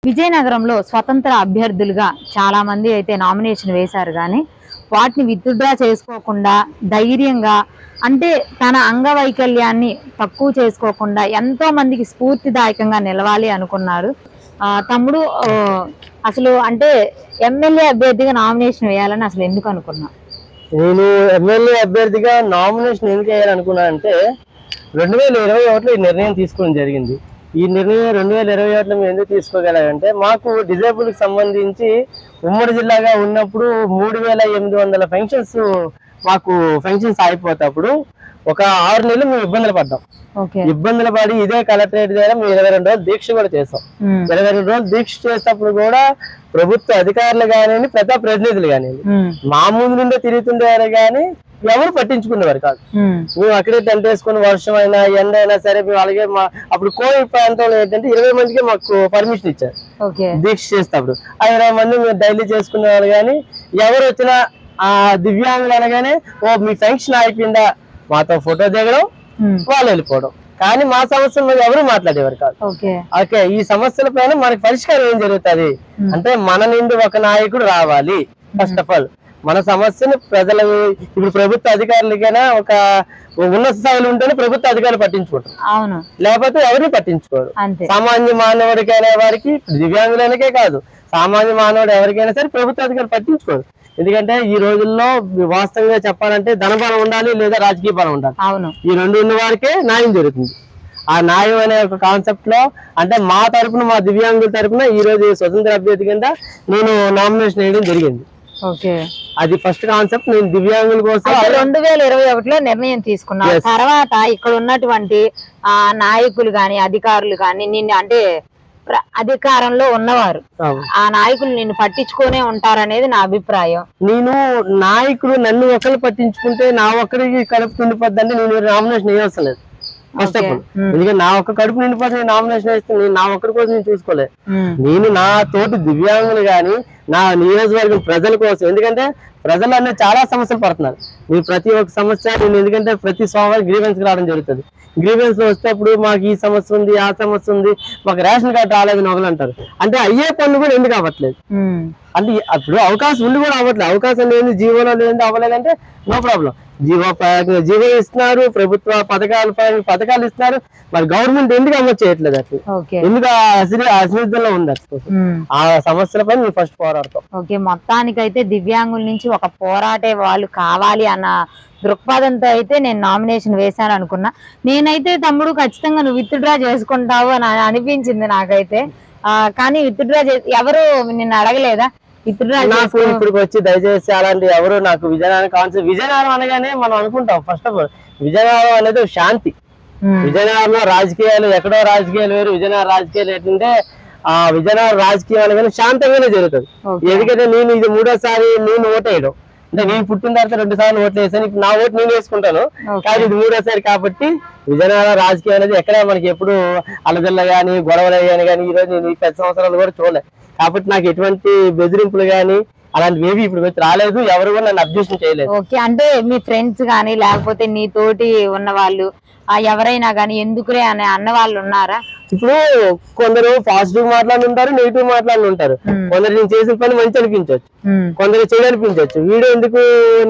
విజయనగరంలో స్వతంత్ర అభ్యర్థులుగా చాలా మంది అయితే నామినేషన్ వేశారు కానీ వాటిని విత్డ్రా చేసుకోకుండా ధైర్యంగా అంటే తన అంగవైకల్యాన్ని తక్కువ చేసుకోకుండా ఎంతో మందికి స్ఫూర్తిదాయకంగా నిలవాలి అనుకున్నారు. తమ్ముడు అసలు అంటే ఎమ్మెల్యే అభ్యర్థిగా నామినేషన్ వేయాలని అసలు ఎందుకు అనుకున్నా? నేను ఎమ్మెల్యే అభ్యర్థిగా నామినేషన్ ఎందుకు వేయాలనుకున్నా అంటే 2021లో ఈ నిర్ణయం తీసుకోవడం జరిగింది. ఈ నిర్ణయం 2021లో మేము ఎందుకు తీసుకోగలంటే మాకు డిజేబుల్ కి సంబంధించి ఉమ్మడి జిల్లాగా ఉన్నప్పుడు 3800 పెన్షన్స్ మాకు పెన్షన్స్ అయిపోతప్పుడు ఒక 6 నెలలు మేము ఇబ్బందులు పడ్డాం. ఇబ్బందులు పడి ఇదే కలెక్టరేట్ దగ్గర మేము 22 రోజులు దీక్ష కూడా చేసాం. 22 రోజులు దీక్ష చేసేటప్పుడు కూడా ప్రభుత్వ అధికారులు కానివ్వండి, ప్రజా ప్రతినిధులు కానివ్వండి మా ముందు నుండే తిరుగుతుండేవారు కానీ ఎవరు పట్టించుకునేవారు కాదు. మేము అక్కడే టెంట్ వేసుకుని వర్షం అయినా ఎండ అయినా సరే మేము అలాగే అప్పుడు కోవిడ్ ప్రాంతంలో ఏంటంటే 20 మందికి మాకు పర్మిషన్ ఇచ్చారు దీక్ష చేసేటప్పుడు. ఆ 20 మంది మేము డైలీ చేసుకునేవాళ్ళు కానీ ఎవరు వచ్చినా ఆ దివ్యాంగులు అనగానే ఓ మీ ఫంక్షన్ అయిపోయిందా మాతో ఫోటో దిగడం వాళ్ళు వెళ్ళిపోవడం. కానీ మా సమస్యల మీద ఎవరు మాట్లాడేవారు కాదు. ఓకే ఈ సమస్యల పైన మనకి పరిష్కారం ఏం జరుగుతుంది అంటే మన నుండి ఒక నాయకుడు రావాలి. ఫస్ట్ ఆఫ్ ఆల్ మన సమస్యను ప్రజలు ఇప్పుడు ప్రభుత్వ అధికారులకైనా ఒక ఉన్నత స్థాయిలో ఉంటేనే ప్రభుత్వ అధికారులు పట్టించుకుంటారు, లేకపోతే ఎవరిని పట్టించుకోరు. సామాన్య మానవుడికైనా వారికి దివ్యాంగులకే కాదు సామాన్య మానవుడు ఎవరికైనా సరే ప్రభుత్వ అధికారులు పట్టించుకోరు. ఎందుకంటే ఈ రోజుల్లో వాస్తవంగా చెప్పాలంటే ధనబలం ఉండాలి లేదా రాజకీయ బలం ఉండాలి. ఈ రెండు ఉన్న వారికే న్యాయం జరుగుతుంది. ఆ న్యాయం అనే ఒక కాన్సెప్ట్ లో అంటే మా తరపున మా దివ్యాంగుల తరపున ఈ రోజు స్వతంత్ర అభ్యర్థి కింద నేను నామినేషన్ వేయడం జరిగింది. అది ఫస్ట్ కాన్సెప్ట్. నేను దివ్యాంగుల కోసం 2021లో నిర్ణయం తీసుకున్నాను. తర్వాత ఇక్కడ ఉన్నటువంటి నాయకులు గాని అధికారులు గాని నిన్ను అంటే అధికారంలో ఉన్నవారు ఆ నాయకులు నిన్ను పట్టించుకునే ఉంటారనేది నా అభిప్రాయం. నేను నాయకులు నన్ను ఒకరు పట్టించుకుంటే నా ఒక్కరికి కడుపు నిండిపోద్దంటే నేను నామినేషన్ వేయవలసిన లేదు ఫస్ట్ ఆఫ్ ఆల్. ఎందుకంటే నా ఒక్క కడుపు నిండిపోతే నేను నామినేషన్ వేస్తే నేను నా ఒక్కరి కోసం నేను చూసుకోలేదు. నేను నా తోటి దివ్యాంగులు గాని నా నియోజకవర్గం ప్రజల కోసం, ఎందుకంటే ప్రజలు అనేది చాలా సమస్యలు పడుతున్నారు. నేను ప్రతి ఒక్క సమస్య నేను ఎందుకంటే ప్రతి సోమవారం గ్రీవెన్స్ కి రావడం జరుగుతుంది. గ్రీవెన్స్ లో వస్తేప్పుడు మాకు ఈ సమస్య ఉంది ఆ సమస్య ఉంది మాకు రేషన్ కార్డు రాలేదని ఒకరు అంటారు. అంటే అయ్యే పనులు కూడా ఎందుకు అవ్వట్లేదు అంటే అప్పుడు అవకాశం ఉండి కూడా అవ్వట్లేదు. అవకాశం లేదు జీవోలో లేదు అవ్వలేదంటే నో ప్రాబ్లం. జీవో ఇస్తున్నారు, ప్రభుత్వ పథకాలు ఇస్తున్నారు, మరి గవర్నమెంట్ ఎందుకు అమలు చేయట్లేదు అట్లా ఎందుకు అశ్రద్ధలో ఉంది అసలు ఆ సమస్యలపై మేము ఫస్ట్ పోరాడతాం. మొత్తానికైతే దివ్యాంగుల నుంచి ఒక పోరాటే వాళ్ళు కావాలి అన్న దృక్పథంతో అయితే నేను నామినేషన్ వేశాను అనుకున్నా. నేనైతే తమ్ముడు ఖచ్చితంగా నువ్వు విత్డ్రా చేసుకుంటావు అని అనిపించింది నాకైతే. కానీ విత్డ్రా ఎవరు నిన్ను అడగలేదా నాకు ఇప్పుడు వచ్చి దయచేసి అలాంటి ఎవరు నాకు విజయనగరం కాన్సెప్ట్ విజయనగరం అనగానే మనం అనుకుంటాం ఫస్ట్ ఆఫ్ ఆల్ విజయనగరం అనేది శాంతి. విజయనగరంలో రాజకీయాలు ఎక్కడో రాజకీయాలు వేరు, విజయనగరం రాజకీయాలు ఏంటంటే ఆ విజయనగరం రాజకీయం అనగానే శాంతంగానే జరుగుతుంది. ఎందుకంటే నేను ఇది 3వ సారి నేను ఓటేయడం అంటే నేను పుట్టిన తర్వాత 2 సార్లు ఓట్లు వేసాను. ఇప్పుడు నా ఓటు నేను వేసుకుంటాను కానీ ఇది 3వ సారి కాబట్టి విజయనగరం రాజకీయం అనేది ఎక్కడ మనకి ఎప్పుడు అలజల్ల గానీ గొడవలు అయ్యాను కానీ ఈ రోజు నేను ఈ 10 సంవత్సరాలు కూడా చూడలేదు. కాబట్టి నాకు ఎటువంటి బెదిరింపులు గానీ అలాంటివి ఏవి ఇప్పుడు రాలేదు. ఎవరు కూడా నన్ను అబ్జెక్షన్ చేయలేదు. అంటే మీ ఫ్రెండ్స్ గానీ లేకపోతే నీ తోటి ఉన్న వాళ్ళు ఎవరైనా గానీ ఎందుకులే అని అన్న వాళ్ళు ఉన్నారా? ఇప్పుడు కొందరు పాజిటివ్ మాట్లాడుతుంటారు, నెగిటివ్ మాట్లాడుతుంటారు. కొందరు నేను చేసిన పని మంచి అనిపించవచ్చు, కొందరు చెడు అనిపించవచ్చు. వీడియో ఎందుకు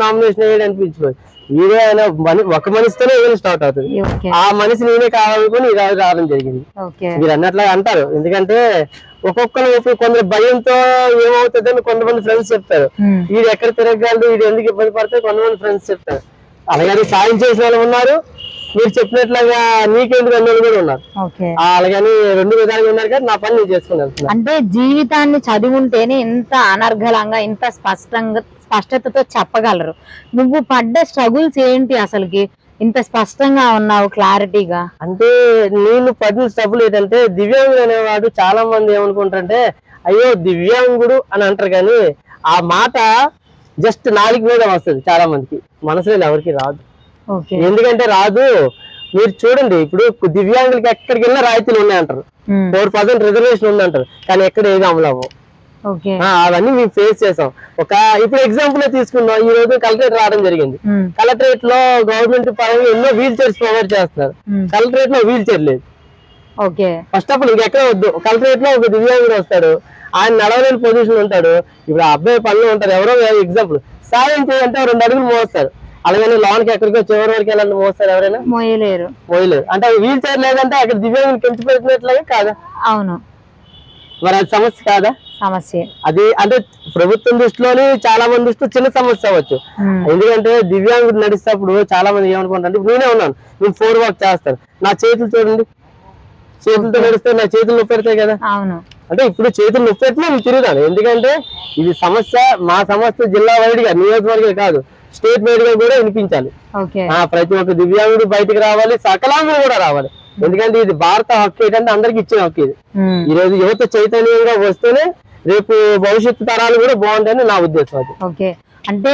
నామినేషన్ వేయడం అనిపించుకోవచ్చు. వీడియో అయినా ఒక మనిషితోనే ఏదైనా స్టార్ట్ అవుతుంది. ఆ మనిషి నేనే కావాలనుకుని ఈ రోజు రావడం జరిగింది. మీరు అన్నట్లుగా అంటారు. ఎందుకంటే ఒక్కొక్కరు కొందరు భయంతో ఏమవుతుందని కొంతమంది ఫ్రెండ్స్ చెప్తారు. వీడు ఎక్కడ తిరగలడు, వీడు ఎందుకు ఇబ్బంది పడతాయి కొంతమంది ఫ్రెండ్స్ చెప్తారు. అలాగే సాయం చేసిన వాళ్ళు ఉన్నారు, మీరు చెప్పినట్లుగా నీకెందుకు అన్న కూడా ఉన్నారు. అలాగని 2 విధాలుగా ఉన్నారు కానీ నా పని నేను చేసుకున్నాను. అంటే జీవితాన్ని చదివి ఉంటేనే ఇంత అనర్గళంగా ఇంత స్పష్టతతో చెప్పగలరు. నువ్వు పడ్డ స్ట్రగుల్స్ ఏంటి అసలుకి ఇంత స్పష్టంగా ఉన్నావు క్లారిటీగా? అంటే నేను పడిన స్ట్రగుల్ ఏంటంటే దివ్యాంగుడు అనేవాడు చాలా మంది ఏమనుకుంటారంటే అయ్యో దివ్యాంగుడు అని అంటారు కానీ ఆ మాట జస్ట్ నాలుగు మీద వస్తుంది. చాలా మందికి మనసులో ఎవరికి రాదు. ఎందుకంటే రాదు. మీరు చూడండి ఇప్పుడు దివ్యాంగులకి ఎక్కడికి వెళ్ళినా రాయితీలు ఉన్నాయంటారు, 4% రిజర్వేషన్ ఉందంటారు, కానీ ఎక్కడ ఏది అమలు అవ్వవు. అవన్నీ మేము ఫేస్ చేసాం. ఇప్పుడు ఎగ్జాంపుల్ తీసుకుందాం. ఈ రోజు కలెక్టరేట్ రావడం జరిగింది. కలెక్టరేట్ లో గవర్నమెంట్ పరంగా ఎన్నో వీల్ చైర్స్ ప్రొవైడ్ చేస్తున్నారు. కలెక్టరేట్ లో వీల్ చైర్ లేదు. ఓకే. ఫస్ట్ ఆఫ్ ఆల్ ఇంకెక్కడ వద్దు, కలెక్టరేట్ లో ఒక దివ్యాంగుడు వస్తాడు, ఆయన నడవలేని పొజిషన్ ఉంటాడు. ఇప్పుడు ఆ అబ్బాయి పనులు ఉంటారు, ఎవరో ఎగ్జాంపుల్ సాయం చేయాలంటే 2 అడుగులు మోస్తారు, అలాగే లోన్కి ఎక్కడికో చివరి వరకు వెళ్ళాలని మోస్తారు, ఎవరైనా మోయలేరు. అంటే వీల్ చైర్ లేదంటే అక్కడ దివ్యాంగులు పెంచిపెట్టినట్లుగా కాదా? అవును, మరి అది సమస్య కాదా? సమస్య. అది అంటే ప్రభుత్వం దృష్టిలోని చాలా మంది దృష్టిలో చిన్న సమస్య అవ్వచ్చు. ఎందుకంటే దివ్యాంగుడు నడిచేటప్పుడు చాలా మంది ఏమనుకుంటారు, నేనే ఉన్నాను, నేను 4 వాక్ చేస్తాను, నా చేతులు చూడండి, చేతులతో నడిస్తే నా చేతులు నొప్పి పెడతాయి కదా. అవును. అంటే ఇప్పుడు చేతులు నొప్పి పెట్టినా నేను తిరుగుతాను, ఎందుకంటే ఇది సమస్య మా సమస్య జిల్లా వైడ్గా నియోజకవర్గం కాదు, స్టేట్ వైడ్ గా కూడా వినిపించాలి. ప్రతి ఒక్క దివ్యాంగుడు బయటకు రావాలి, సకలాంగులు కూడా రావాలి, ఎందుకంటే ఇది భారత హక్కు ఏంటంటే అందరికి ఇచ్చిన హక్కు ఇది. ఈ రోజు యువత చైతన్యంగా వస్తేనే రేపు భవిష్యత్తు తరాలు కూడా బాగుంటాయని నా ఉద్దేశం. అది ఓకే. అంటే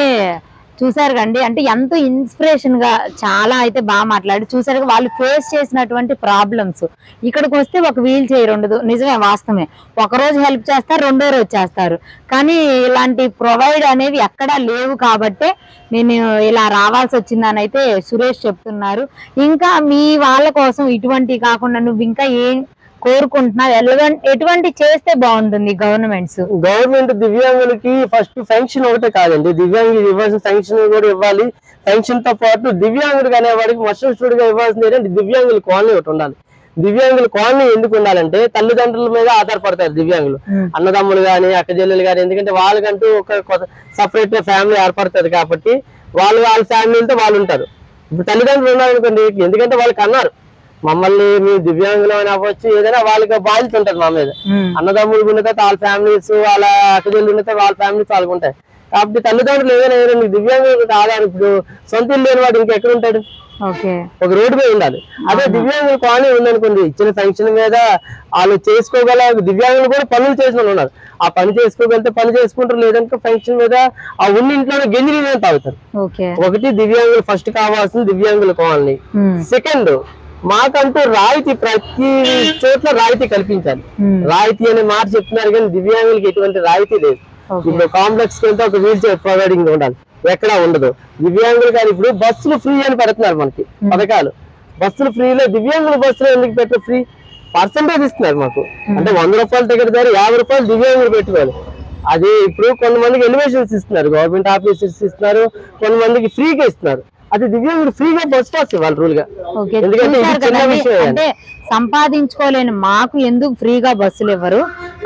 చూసారు కండి, అంటే ఎంతో ఇన్స్పిరేషన్ గా చాలా అయితే బాగా మాట్లాడి చూసారు. వాళ్ళు ఫేస్ చేసినటువంటి ప్రాబ్లమ్స్, ఇక్కడికి వస్తే ఒక వీల్ చైర్ ఉండదు, నిజమే, వాస్తవమే. ఒక రోజు హెల్ప్ చేస్తారు, 2వ రోజు చేస్తారు, కానీ ఇలాంటి ప్రొవైడ్ అనేవి ఎక్కడా లేవు కాబట్టే నేను ఇలా రావాల్సి వచ్చిందని అయితే సురేష్ చెప్తున్నారు. ఇంకా మీ వాళ్ళ కోసం ఇటువంటి కాకుండా నువ్వు ఇంకా ఏం కోరుకుంటున్నావు, ఎటువంటి చేస్తే బాగుంటుంది? గవర్నమెంట్ దివ్యాంగులకి ఫస్ట్ పెన్షన్ ఒకటే కాదండి, దివ్యాంగులు ఇవ్వాల్సిన పెన్షన్ కూడా ఇవ్వాలి. పెన్షన్ తో పాటు దివ్యాంగుడికి అనేవాడికి మస్టర్స్టుడిగా ఇవ్వాల్సింది ఏంటంటే దివ్యాంగుల కాలనీ ఒకటి ఉండాలి. దివ్యాంగుల కాలనీ ఎందుకు ఉండాలంటే తల్లిదండ్రుల మీద ఆధారపడతారు దివ్యాంగులు, అన్నదమ్ములు గాని అక్క చెల్లెలు గాని, ఎందుకంటే వాళ్ళకంటూ ఒక సపరేట్ ఫ్యామిలీ ఏర్పడుతుంది కాబట్టి వాళ్ళ ఫ్యామిలీలతో వాళ్ళు ఉంటారు. ఇప్పుడు తల్లిదండ్రులు ఉన్నారనుకోండి, ఎందుకంటే వాళ్ళకి అన్నారు మమ్మల్ని మీ దివ్యాంగులు అని అవ్వచ్చు, ఏదైనా వాళ్ళకి బాధ్యత ఉంటుంది మా మీద. అన్నదమ్ములు ఉన్న తర్వాత వాళ్ళ ఫ్యామిలీస్, వాళ్ళ అక్కజల్లు ఉన్న తర్వాత వాళ్ళ ఫ్యామిలీస్ వాళ్ళకు ఉంటాయి. కాబట్టి తల్లిదండ్రులు ఏదైనా దివ్యాంగులకు ఆధారం, ఇప్పుడు సొంత ఇల్లు లేని వాడు ఇంకెక్కడ ఉంటాడు, ఒక రోడ్డు మీద ఉండాలి. అదే దివ్యాంగుల కాలనీ ఉందనుకోండి, ఇచ్చిన పెన్షన్ మీద వాళ్ళు చేసుకోగల దివ్యాంగులు కూడా పనులు చేసిన ఉన్నారు, ఆ పని చేసుకోగలితే పని చేసుకుంటారు, లేదంటే పెన్షన్ మీద ఆ ఉన్న ఇంట్లోనే గెంజి నీళ్ళు తాగుతారు. ఒకటి దివ్యాంగులు ఫస్ట్ కావాల్సింది దివ్యాంగుల కాలనీ. సెకండ్, మాకంటూ రాయితీ ప్రతి చోట్ల రాయితీ కల్పించాలి. రాయితీ అనే మాట చెప్తున్నారు కానీ దివ్యాంగులకి ఎటువంటి రాయితీ లేదు. ఇప్పుడు కాంప్లెక్స్ కి వెళ్తే ఒక వీల్ చైర్ ప్రొవైడింగ్ ఉండాలి, ఎక్కడా ఉండదు. దివ్యాంగులు కానీ ఇప్పుడు బస్సులు ఫ్రీ అని పెడుతున్నారు మనకి పథకాలు, బస్సులు ఫ్రీలో దివ్యాంగుల బస్సులు ఎందుకు పెట్టరు? ఫ్రీ పర్సంటేజ్ ఇస్తున్నారు మాకు, అంటే 100 రూపాయల టికెట్ ద్వారా 50 రూపాయలు దివ్యాంగులు పెట్టుకోవాలి. అది ఇప్పుడు కొంతమందికి ఎలివేషన్స్ ఇస్తున్నారు, గవర్నమెంట్ ఆఫీసర్స్ ఇస్తున్నారు, కొంతమందికి ఫ్రీగా ఇస్తున్నారు. అది దివ్యాంగుడు ఫ్రీగా బస్ పాస్ ఇవ్వాలి రూల్ గా. అంటే సంపాదించుకోలేని మాకు ఎందుకు ఫ్రీగా బస్సులు ఇవ్వరు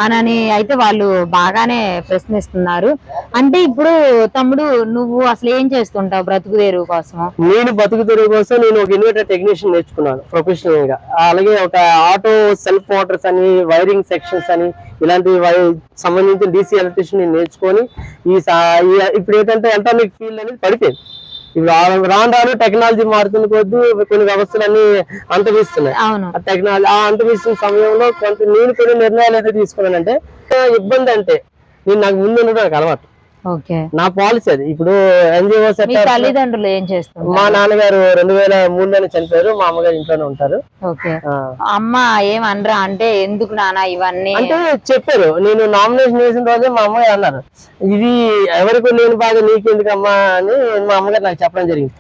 అని అయితే వాళ్ళు బాగానే ప్రశ్నిస్తున్నారు. అంటే ఇప్పుడు తమ్ముడు నువ్వు అసలు ఏం చేస్తుంటావు బ్రతుకు తెరువు కోసం? నేను బతుకు తెరువు కోసం నేను ఒక ఇన్వర్టర్ టెక్నీషియన్ నేర్చుకున్నాను ప్రొఫెషనల్ గా. అలాగే ఒక ఆటో సెల్ఫ్ మోటార్స్ అని, వైరింగ్ సెక్షన్స్ అని, ఇలాంటి సంబంధించిన DC ఎలక్ట్రీషియన్ నేర్చుకొని ఇప్పుడు ఏంటంటే ఎలక్ట్రానిక్ ఫీల్డ్ అనేది పడిపోయింది. ఇప్పుడు రాను టెక్నాలజీ మారుతున్న కొద్దీ కొన్ని వ్యవస్థలన్నీ అంతరిస్తున్నాయి. ఆ టెక్నాలజీ అంతరిస్తున్న సమయంలో నేను కొన్ని నిర్ణయాలు అయితే తీసుకున్నానంటే, ఇబ్బంది అంటే నాకు ముందు ఉండడం నాకు అలవాటు, నా పాలసీ అది. ఇప్పుడు NGO తల్లిదండ్రులు ఏం చేస్తారు? మా నాన్నగారు 2003లోనే చనిపోయారు, మా అమ్మగారు ఇంట్లోనే ఉంటారు. అమ్మ ఏమనరా అంటే ఎందుకు నాన్న ఇవన్నీ అంటే చెప్పారు. నేను నామినేషన్ వేసిన రోజే మా అమ్మగారు అన్నారు, ఇది ఎవరికి లేని బాధ నీకెందుకమ్మా అని మా అమ్మగారు నాకు చెప్పడం జరిగింది.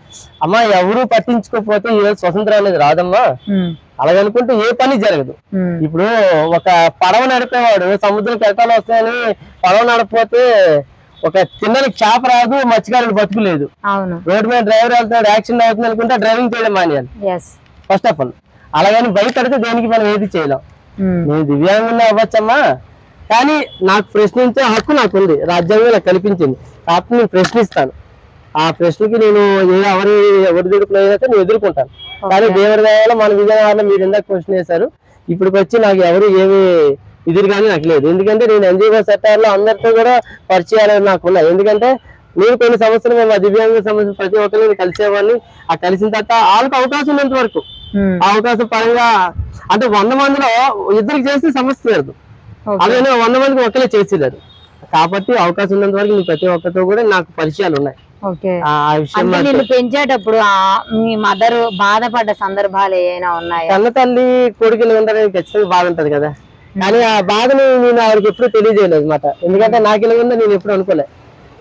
అమ్మ ఎవరు పట్టించుకోకపోతే ఈరోజు స్వతంత్రం అనేది రాదమ్మా, అలాగనుకుంటే ఏ పని జరగదు. ఇప్పుడు ఒక పడవ నడిపేవాడు సముద్రం కెరటాలు వస్తాయని పడవ నడపపోతే ఒక తిన్ననికి చేప రాదు, మత్స్యకారులు బతుకులేదు. రోడ్డు మీద డ్రైవర్ వెళ్తున్నాడు, యాక్సిడెంట్ అవుతుంది అనుకుంటే డ్రైవింగ్ చేయడం మానేయాలి ఫస్ట్ ఆఫ్ ఆల్. అలాగని బయట అడితే దేనికి మనం ఏది చేయలేం. నేను దివ్యాంగులు అవ్వచ్చమ్మా, కానీ నాకు ప్రశ్నించే హక్కు నాకు ఉంది, రాజ్యాంగం నాకు కల్పించింది. కాబట్టి నేను ప్రశ్నిస్తాను, ఆ ప్రశ్నకి నేను ఎవరి దిగుపులో అయితే నేను ఎదుర్కొంటాను. కానీ దేవుడి దయలో మన విజయనగరంలో మీరు ఇందాక క్వశ్చన్ వేశారు, ఇప్పటికి వచ్చి నాకు ఎవరు ఏమి ఎదురుగానే నాకు లేదు. ఎందుకంటే నేను NGO సెక్టార్లో అందరితో కూడా పరిచయాలు నాకు ఉన్నాయి. ఎందుకంటే నేను కొన్ని సంవత్సరాలు మేము దివ్యాంగ సమస్యలు ప్రతి ఒక్కరిని కలిసేవాడిని. ఆ కలిసిన తర్వాత వాళ్ళకి అవకాశం ఉన్నంత వరకు ఆ అవకాశం పరంగా, అంటే 100 మందిలో ఇద్దరికి చేస్తే సమస్య లేదు, అలాగే 100 మందికి ఒక్కలే చేసేలేదు. కాబట్టి అవకాశం ఉన్నంత వరకు నేను ప్రతి ఒక్కరితో కూడా నాకు పరిచయాలు ఉన్నాయి. పెంచేటప్పుడు మీ మదర్ బాధపడ్డ సందర్భాలు ఏమైనా ఉన్నాయి? కన్న తల్లి కొడుకులు ఉండడానికి ఖచ్చితంగా బాధ ఉంటది కదా, కానీ ఆ బాధను నేను ఆవిడకి ఎప్పుడు తెలియజేయలేదు అనమాట. ఎందుకంటే నాకు ఇలా ఉందో నేను ఎప్పుడు అనుకోలే.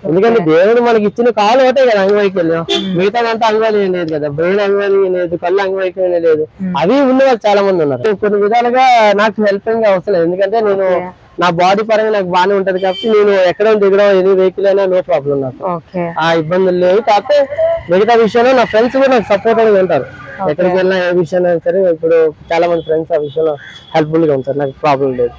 ఎందుకంటే దేవుడు మనకి ఇచ్చిన కాలు ఒకటే కదా అంగవైకల్యం, మిగతాదంతా అంగవైకల్యం లేదు కదా, బ్రెయిన్ అంగవైకల్యం లేదు, కళ్ళు అంగవైకల్యం లేదు, అవి ఉన్న వాళ్ళు చాలా మంది ఉన్నారు. కొన్ని విధాలుగా నాకు హెల్పింగ్ అవసరం లేదు, ఎందుకంటే నేను నా బాడీ పరంగా నాకు బాగానే ఉంటది కాబట్టి నేను ఎక్కడ దిగడం ఎన్ని వెహికల్ అయినా నో ప్రాబ్లం నాకు, ఆ ఇబ్బందులు లేవు. కాకపోతే మిగతా విషయంలో నా ఫ్రెండ్స్ కూడా నాకు సపోర్ట్ గా ఉంటారు, ఎక్కడికి వెళ్ళినా ఏ విషయంలో సరే. ఇప్పుడు చాలా మంది ఫ్రెండ్స్ ఆ విషయంలో హెల్ప్ఫుల్ గా ఉంటారు, నాకు ప్రాబ్లం లేదు.